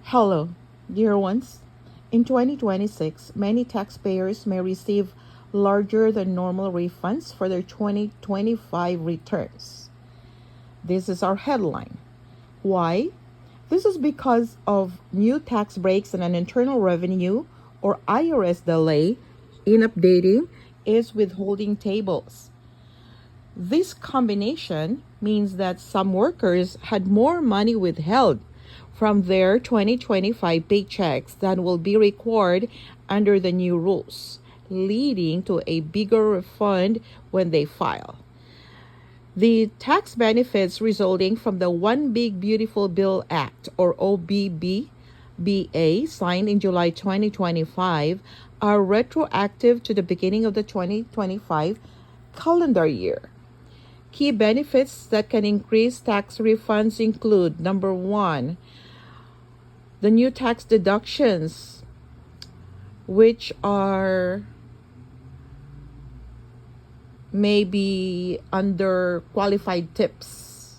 Hello, dear ones. In 2026, many taxpayers may receive larger than normal refunds for their 2025 returns. This is our headline. Why? This is because of new tax breaks and an internal revenue or IRS delay in updating its withholding tables. This combination means that some workers had more money withheld from their 2025 paychecks than will be required under the new rules, leading to a bigger refund when they file. The tax benefits resulting from the One Big Beautiful Bill Act, or OBBBA, signed in July 2025, are retroactive to the beginning of the 2025 calendar year. Key benefits that can increase tax refunds include: number one, the new tax deductions, which are maybe under qualified tips.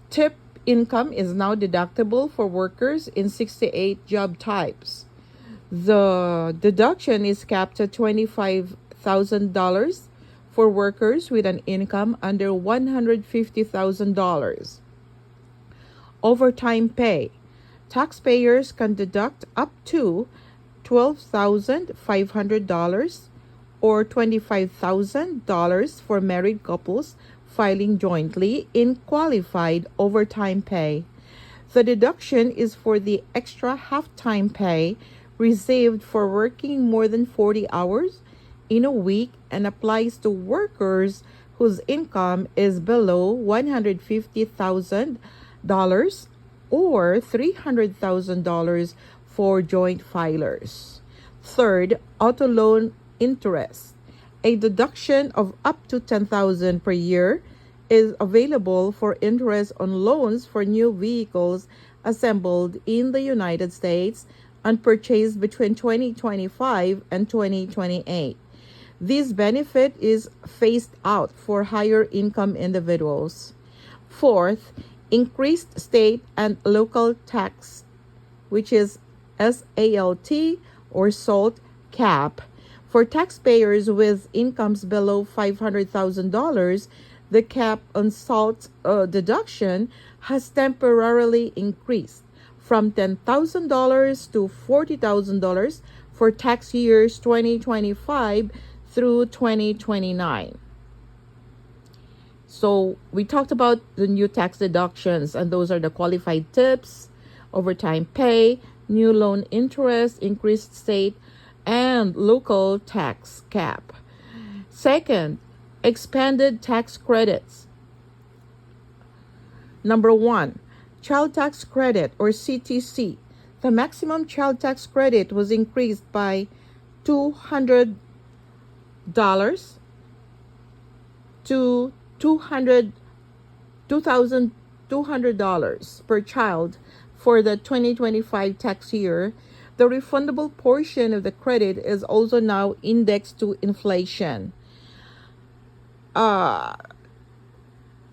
Tip income is now deductible for workers in 68 job types. The deduction is capped at $25,000 for workers with an income under $150,000. Overtime pay. Taxpayers can deduct up to $12,500 or $25,000 for married couples filing jointly in qualified overtime pay. The deduction is for the extra half-time pay received for working more than 40 hours in a week and applies to workers whose income is below $150,000 or $300,000 for joint filers. Third, auto loan interest. A deduction of up to $10,000 per year is available for interest on loans for new vehicles assembled in the United States and purchased between 2025 and 2028. This benefit is phased out for higher income individuals. Fourth, increased state and local tax, which is SALT or SALT cap. For taxpayers with incomes below $500,000, the cap on SALT deduction has temporarily increased from $10,000 to $40,000 for tax years 2025 through 2029. So we talked about the new tax deductions, and those are the qualified tips, overtime pay, new loan interest, increased state and local tax cap. Second, expanded tax credits. Number one, child tax credit or CTC. The maximum child tax credit was increased by $200 to $2,200 per child for the 2025 tax year. The refundable portion of the credit is also now indexed to inflation.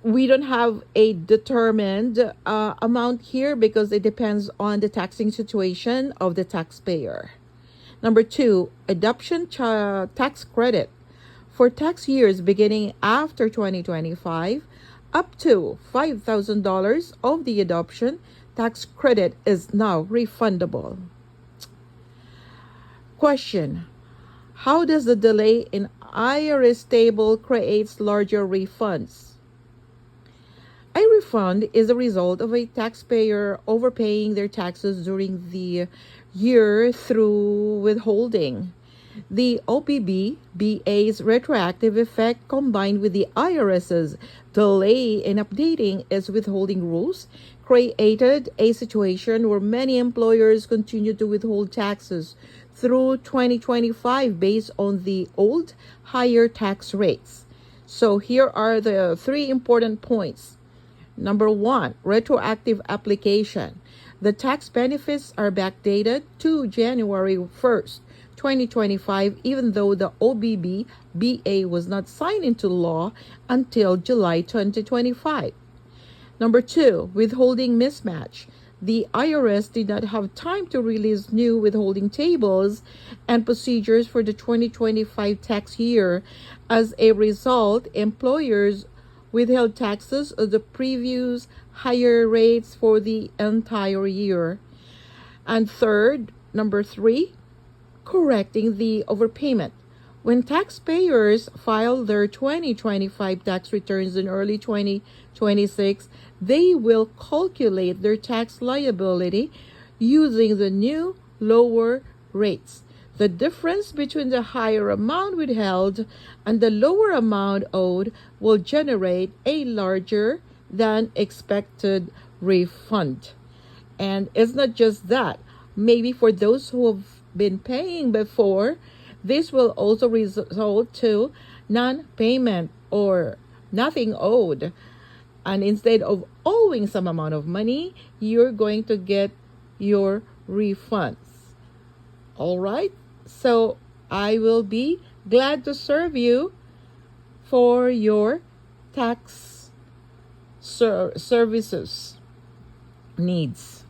We don't have a determined amount here because it depends on the taxing situation of the taxpayer. Number two, adoption tax credit. For tax years beginning after 2025, up to $5,000 of the adoption tax credit is now refundable. Question: how does the delay in IRS table creates larger refunds? A refund is a result of a taxpayer overpaying their taxes during the year through withholding. The OBBBA's retroactive effect combined with the IRS's delay in updating its withholding rules created a situation where many employers continue to withhold taxes through 2025 based on the old higher tax rates. So here are the three important points. Number one, retroactive application. The tax benefits are backdated to January 1st, 2025, even though the OBBBA was not signed into law until July 2025. Number two, withholding mismatch. the IRS did not have time to release new withholding tables and procedures for the 2025 tax year. As a result, employers withheld taxes of the previous higher rates for the entire year. And third, number three, correcting the overpayment. When taxpayers file their 2025 tax returns in early 2026, they will calculate their tax liability using the new lower rates. The difference between the higher amount withheld and the lower amount owed will generate a larger than expected refund. And it's not just that. Maybe for those who have been paying before, this will also result to non-payment or nothing owed. And instead of owing some amount of money, you're going to get your refunds. All right? So I will be glad to serve you for your tax services needs.